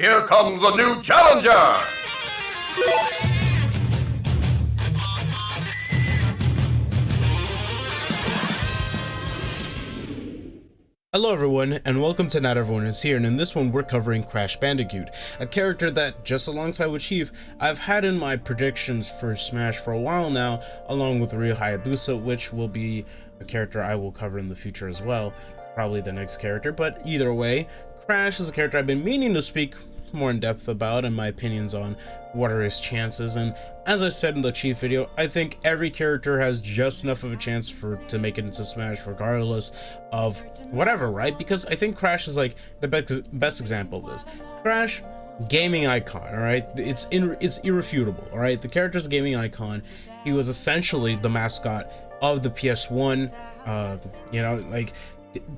Here comes a new challenger! Hello everyone, and welcome to Not Everyone Is Here, and in this one we're covering Crash Bandicoot, a character that, just alongside with Chief, I've had in my predictions for Smash for a while now, along with Ryu Hayabusa, which will be a character I will cover in the future as well, probably the next character, but either way, Crash is a character I've been meaning to speak more in depth about and my opinions on what are his chances. And as I said in the Chief video, I think every character has just enough of a chance to make it into Smash regardless of whatever, right? Because I think Crash is like the best example of this. Crash, gaming icon, all right? It's irrefutable, all right? The character's a gaming icon. He was essentially the mascot of the PS1. Like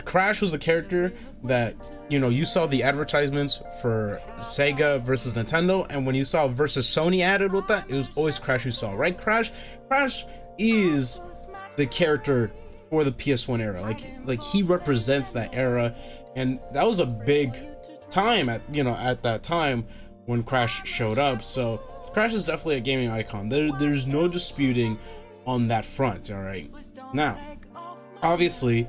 Crash was the character that, you know, you saw the advertisements for Sega versus Nintendo, and when you saw versus Sony added with that, it was always Crash you saw, right? Crash is the character for the PS1 era. Like he represents that era, and that was a big time at that time when Crash showed up. So Crash is definitely a gaming icon. There's no disputing on that front, all right? Now, obviously,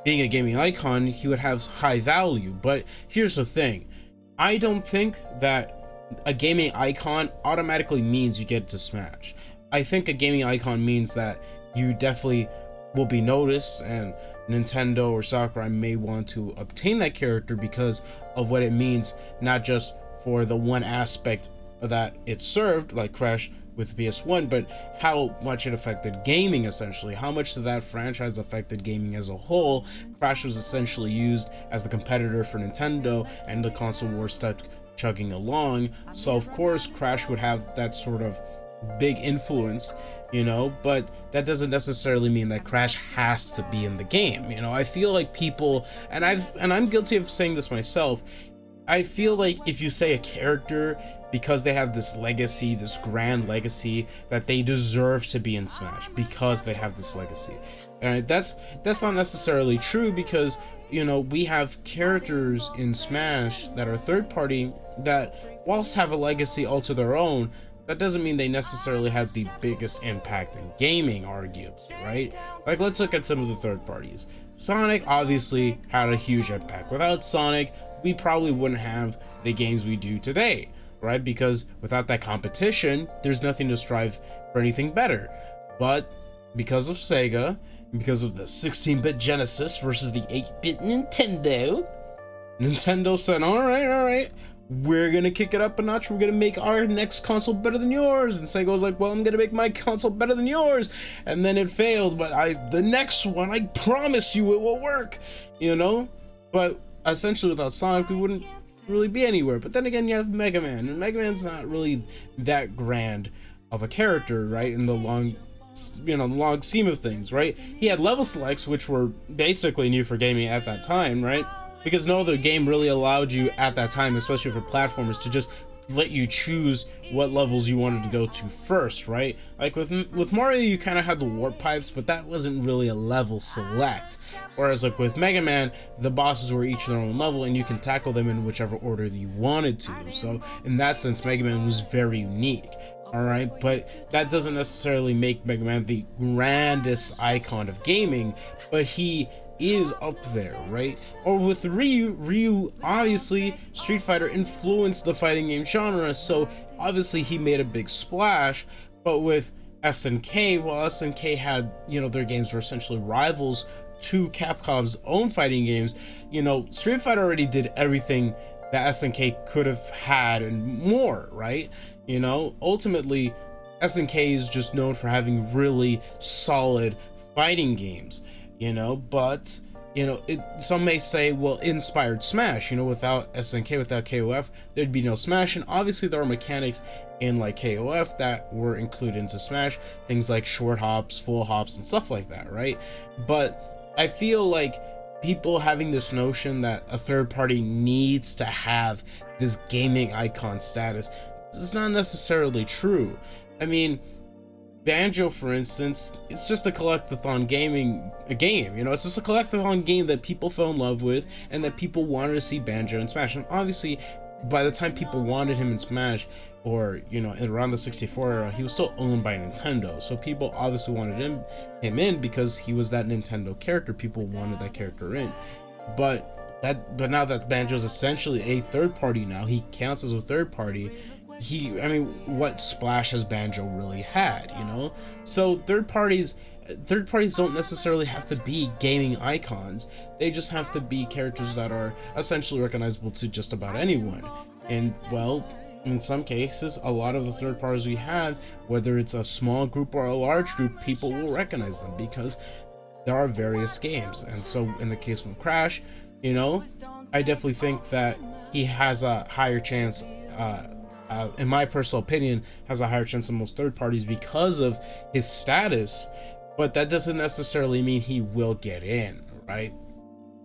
being a gaming icon, he would have high value, but here's the thing. I don't think that a gaming icon automatically means you get to Smash. I think a gaming icon means that you definitely will be noticed, and Nintendo or Sakurai may want to obtain that character because of what it means, not just for the one aspect that it served, like Crash with PS1, but how much it affected gaming, essentially. How much that franchise affected gaming as a whole. Crash was essentially used as the competitor for Nintendo, and the console war stuck chugging along. So of course Crash would have that sort of big influence, you know, but that doesn't necessarily mean that Crash has to be in the game. You know, I feel like people, and I'm guilty of saying this myself, I feel like if you say a character, because they have this legacy, this grand legacy, that they deserve to be in Smash because they have this legacy. And that's not necessarily true, because, you know, we have characters in Smash that are third party that, whilst have a legacy all to their own, that doesn't mean they necessarily had the biggest impact in gaming, arguably, right? Like, let's look at some of the third parties. Sonic obviously had a huge impact. Without Sonic, we probably wouldn't have the games we do today, right? Because without that competition, there's nothing to strive for anything better. But because of Sega, because of the 16-bit Genesis versus the 8-bit Nintendo said, all right, we're gonna kick it up a notch. We're gonna make our next console better than yours. And Sega was like, well, I'm gonna make my console better than yours. And then it failed, but the next one, I promise you it will work, you know? But essentially without Sonic, we wouldn't really be anywhere. But then again, you have Mega Man, and Mega Man's not really that grand of a character, right, in the long scheme of things, right? He had level selects, which were basically new for gaming at that time, right? Because no other game really allowed you at that time, especially for platformers, to just let you choose what levels you wanted to go to first, right? Like with Mario, you kind of had the warp pipes, but that wasn't really a level select. Whereas like with Mega Man, the bosses were each their own level, and you can tackle them in whichever order you wanted to. So in that sense, Mega Man was very unique. All right, but that doesn't necessarily make Mega Man the grandest icon of gaming, but he is up there, right? Or with Ryu obviously Street Fighter influenced the fighting game genre, so obviously he made a big splash. But with SNK, well, SNK had, you know, their games were essentially rivals to Capcom's own fighting games. You know, Street Fighter already did everything that SNK could have had and more, right? You know, ultimately SNK is just known for having really solid fighting games, you know, but, you know, some may say, well, inspired Smash, you know, without SNK, without KOF, there'd be no Smash. And obviously there are mechanics in like KOF that were included into Smash, things like short hops, full hops, and stuff like that, right? But I feel like people having this notion that a third party needs to have this gaming icon status is not necessarily true. I mean, Banjo, for instance, it's just a collectathon game, you know, it's just a collectathon game that people fell in love with and that people wanted to see Banjo and Smash. And obviously, by the time people wanted him in Smash, or you know, around the 64 era, he was still owned by Nintendo. So people obviously wanted him in because he was that Nintendo character. People wanted that character in. But now that Banjo's essentially a third party now, he counts as a third party. I mean, what splash has Banjo really had, you know? So third parties don't necessarily have to be gaming icons. They just have to be characters that are essentially recognizable to just about anyone. And well, in some cases, a lot of the third parties we have, whether it's a small group or a large group, people will recognize them because there are various games. And so in the case of Crash, you know, I definitely think that he has a higher chance, in my personal opinion, has a higher chance than most third parties because of his status. But that doesn't necessarily mean he will get in, right?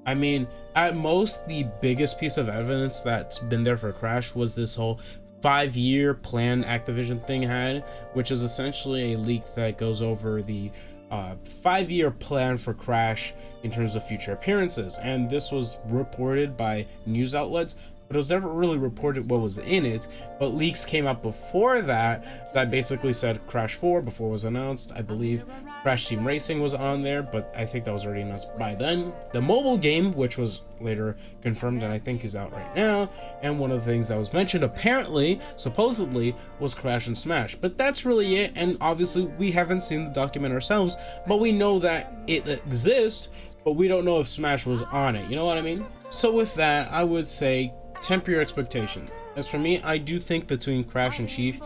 I mean, at most, the biggest piece of evidence that's been there for Crash was this whole 5-year plan Activision thing had, which is essentially a leak that goes over the 5-year plan for Crash in terms of future appearances. And this was reported by news outlets, but it was never really reported what was in it. But leaks came out before that basically said Crash 4 before it was announced. I believe Crash Team Racing was on there, but I think that was already announced by then. The mobile game, which was later confirmed and I think is out right now, and one of the things that was mentioned apparently, supposedly, was Crash and Smash. But that's really it, and obviously we haven't seen the document ourselves, but we know that it exists, but we don't know if Smash was on it, you know what I mean? So with that, I would say temper your expectation. As for me, I do think between Crash and Chief,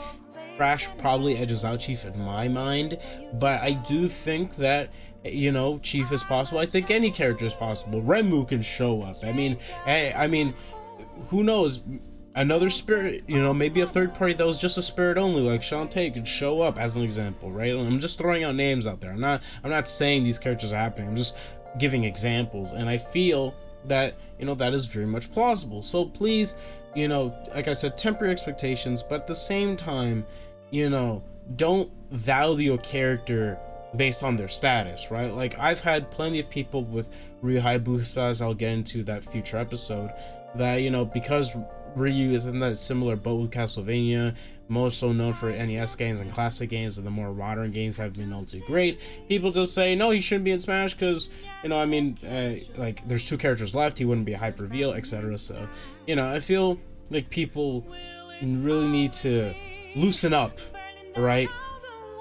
Crash probably edges out Chief in my mind, but I do think that, you know, Chief is possible. I think any character is possible. Renmu can show up. I mean, who knows? Another spirit, you know, maybe a third party that was just a spirit only, like Shantae, could show up as an example, right? I'm just throwing out names out there. I'm not saying these characters are happening. I'm just giving examples, and I feel that, you know, that is very much plausible. So please, you know, like I said, temper your expectations, but at the same time, you know, don't value a character based on their status, right? Like, I've had plenty of people with Ryu Hayabusa, as I'll get into that future episode, that, you know, because Ryu is in that similar boat with Castlevania, more so known for NES games and classic games, and the more modern games have been all too great, people just say, no, he shouldn't be in Smash because, you know, I mean, like, there's 2 characters left, he wouldn't be a hyper reveal, etc. So, you know, I feel like people really need to loosen up, right?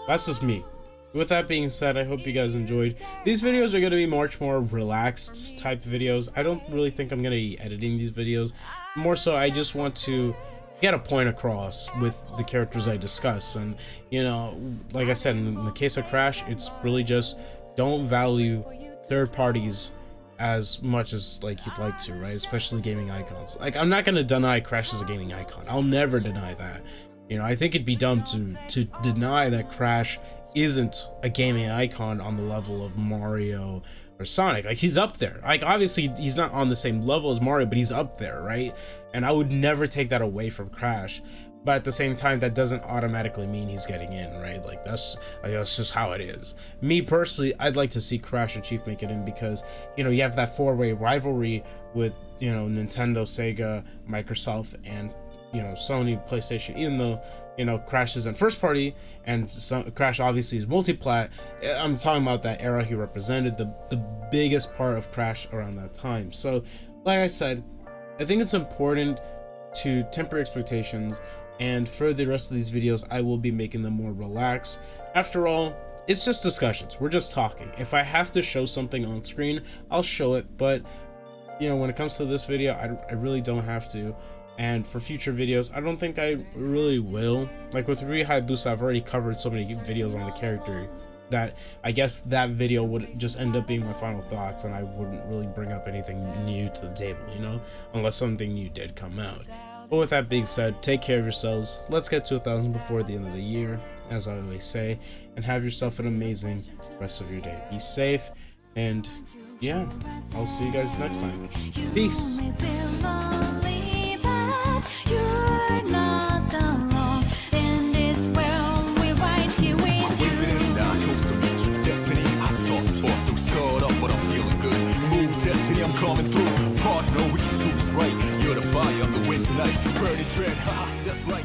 That's just me. With that being said, I hope you guys enjoyed. These videos are going to be much more relaxed type videos. I don't really think I'm going to be editing these videos. More so, I just want to get a point across with the characters I discuss. And, you know, like I said, in the case of Crash, it's really just don't value third parties as much as, like, you'd like to, right? Especially gaming icons. Like, I'm not going to deny Crash as a gaming icon. I'll never deny that. You know, I think it'd be dumb to deny that Crash isn't a gaming icon on the level of Mario or Sonic. Like, he's up there. Like, obviously he's not on the same level as Mario, but he's up there, right? And I would never take that away from Crash, but at the same time, that doesn't automatically mean he's getting in, right? Like, that's just how it is. Me personally, I'd like to see Crash and Chief make it in because, you know, you have that 4-way rivalry with, you know, Nintendo, Sega, Microsoft, and, you know, Sony, PlayStation. Even though, you know, Crash isn't first party and Crash obviously is multiplat, I'm talking about that era he represented, the biggest part of Crash around that time. So, like I said, I think it's important to temper expectations, and for the rest of these videos, I will be making them more relaxed. After all, it's just discussions. We're just talking. If I have to show something on screen, I'll show it, but, you know, when it comes to this video, I really don't have to. And for future videos, I don't think I really will. Like with Ryu Hayabusa, I've already covered so many videos on the character that I guess that video would just end up being my final thoughts, and I wouldn't really bring up anything new to the table, you know, unless something new did come out. But with that being said, take care of yourselves. Let's get to 1,000 before the end of the year, as I always say, and have yourself an amazing rest of your day. Be safe, and yeah, I'll see you guys next time. Peace. You're not alone in this world. We're right here with you. I chose to reach your destiny. I sought and fought through, scarred up, but I'm feeling good. Move destiny, I'm coming through. Partner, we can do this right. You're the fire, I'm the wind tonight. tread, haha, just like